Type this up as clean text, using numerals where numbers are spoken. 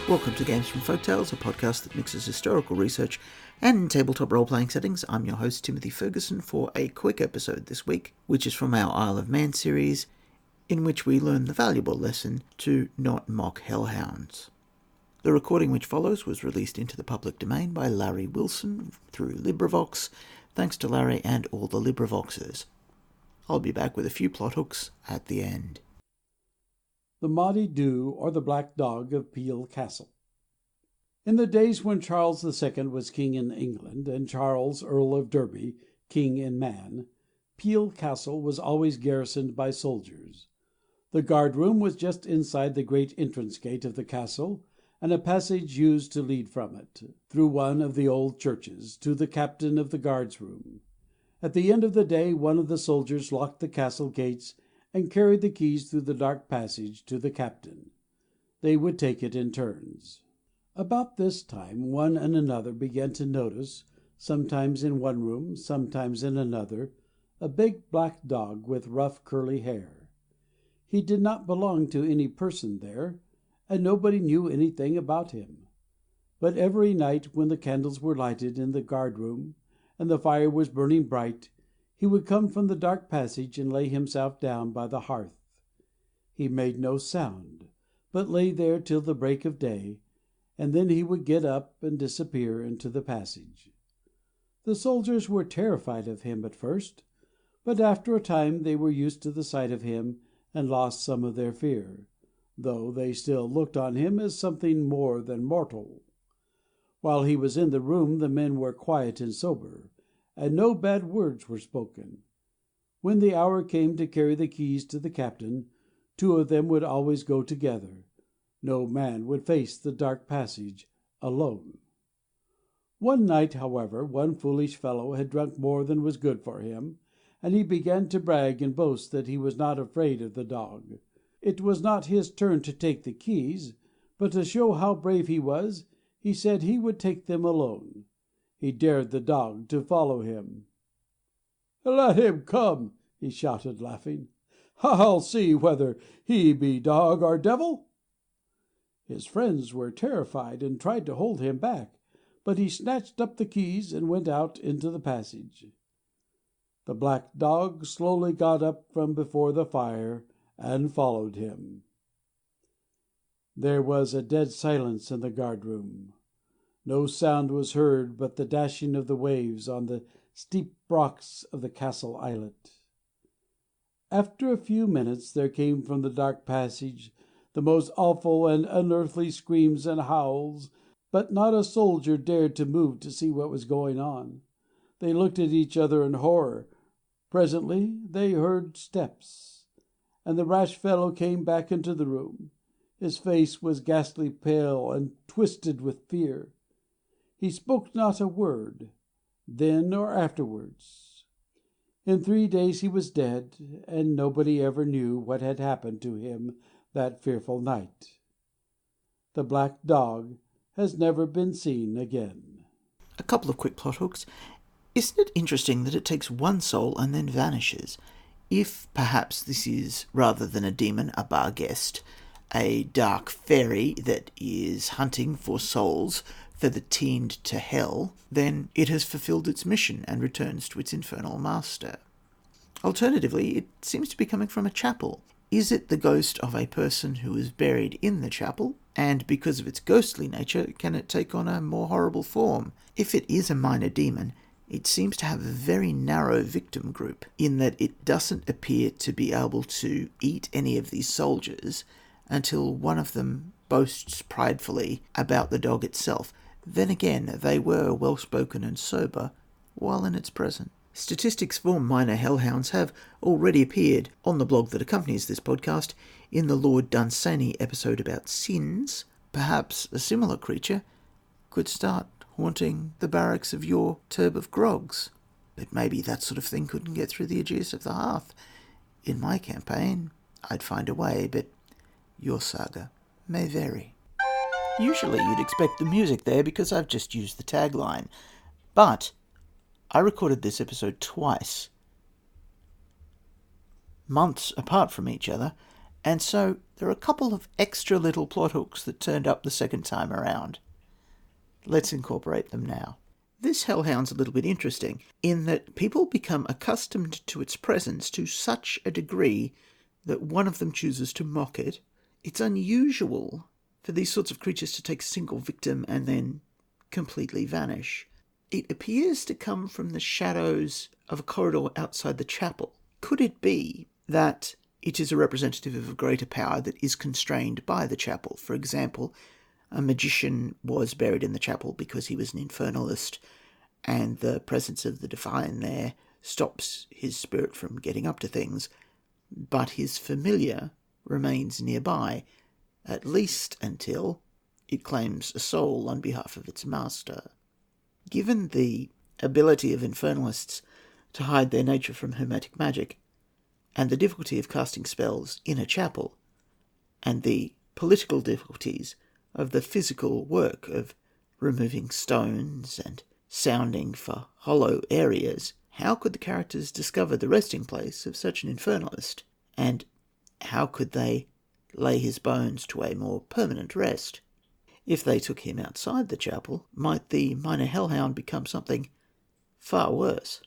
Welcome to Games from Folktales, a podcast that mixes historical research and tabletop role-playing settings. I'm your host, Timothy Ferguson, for a quick episode this week, which is from our Isle of Man series, in which we learn the valuable lesson to not mock hellhounds. The recording which follows was released into the public domain by Larry Wilson through LibriVox. Thanks to Larry and all the LibriVoxers. I'll be back with a few plot hooks at the end. The Maudie Dew, or the Black Dog of Peel Castle. In the days when Charles II was king in England, and Charles, Earl of Derby, king in Man, Peel Castle was always garrisoned by soldiers. The guard-room was just inside the great entrance gate of the castle, and a passage used to lead from it, through one of the old churches, to the captain of the guard's room. At the end of the day one of the soldiers locked the castle gates and carried the keys through the dark passage to the captain. They would take it in turns. About this time one and another began to notice, sometimes in one room, sometimes in another, a big black dog with rough curly hair. He did not belong to any person there, and nobody knew anything about him. But every night when the candles were lighted in the guard-room, and the fire was burning bright, he would come from the dark passage and lay himself down by the hearth. He made no sound, but lay there till the break of day, and then he would get up and disappear into the passage. The soldiers were terrified of him at first, but after a time they were used to the sight of him and lost some of their fear, though they still looked on him as something more than mortal. While he was in the room the men were quiet and sober, and no bad words were spoken. When the hour came to carry the keys to the captain, two of them would always go together. No man would face the dark passage alone. One night, however, one foolish fellow had drunk more than was good for him, and he began to brag and boast that he was not afraid of the dog. It was not his turn to take the keys, but to show how brave he was, he said he would take them alone. He dared the dog to follow him. "Let him come," he shouted, laughing. "I'll see whether he be dog or devil." His friends were terrified and tried to hold him back, but he snatched up the keys and went out into the passage. The black dog slowly got up from before the fire and followed him. There was a dead silence in the guard-room. No sound was heard but the dashing of the waves on the steep rocks of the castle islet. After a few minutes there came from the dark passage the most awful and unearthly screams and howls, but not a soldier dared to move to see what was going on. They looked at each other in horror. Presently they heard steps, and the rash fellow came back into the room. His face was ghastly pale and twisted with fear. He spoke not a word, then or afterwards. In 3 days he was dead, and nobody ever knew what had happened to him that fearful night. The black dog has never been seen again. A couple of quick plot hooks. Isn't it interesting that it takes one soul and then vanishes? If perhaps this is, rather than a demon, a bar guest, a dark fairy that is hunting for souls for the teened to hell, then it has fulfilled its mission and returns to its infernal master. Alternatively, it seems to be coming from a chapel. Is it the ghost of a person who is buried in the chapel? And because of its ghostly nature, can it take on a more horrible form? If it is a minor demon, it seems to have a very narrow victim group, in that it doesn't appear to be able to eat any of these soldiers until one of them boasts pridefully about the dog itself. Then again, they were well-spoken and sober while in its presence. Statistics for minor hellhounds have already appeared on the blog that accompanies this podcast in the Lord Dunsany episode about sins. Perhaps a similar creature could start haunting the barracks of your turb of grogs. But maybe that sort of thing couldn't get through the Aegis of the Hearth. In my campaign, I'd find a way, but your saga may vary. Usually you'd expect the music there because I've just used the tagline, but I recorded this episode twice, months apart from each other, And so there are a couple of extra little plot hooks that turned up the second time around. Let's incorporate them now. This Hellhound's a little bit interesting in that people become accustomed to its presence to such a degree that one of them chooses to mock it. It's unusual for these sorts of creatures to take a single victim and then completely vanish. It appears to come from the shadows of a corridor outside the chapel. Could it be that it is a representative of a greater power that is constrained by the chapel? For example, a magician was buried in the chapel because he was an infernalist, and the presence of the divine there stops his spirit from getting up to things, but his familiar remains nearby, at least until it claims a soul on behalf of its master. Given the ability of infernalists to hide their nature from hermetic magic, and the difficulty of casting spells in a chapel, and the political difficulties of the physical work of removing stones and sounding for hollow areas, how could the characters discover the resting place of such an infernalist? And how could they lay his bones to a more permanent rest? If they took him outside the chapel, might the minor hellhound become something far worse?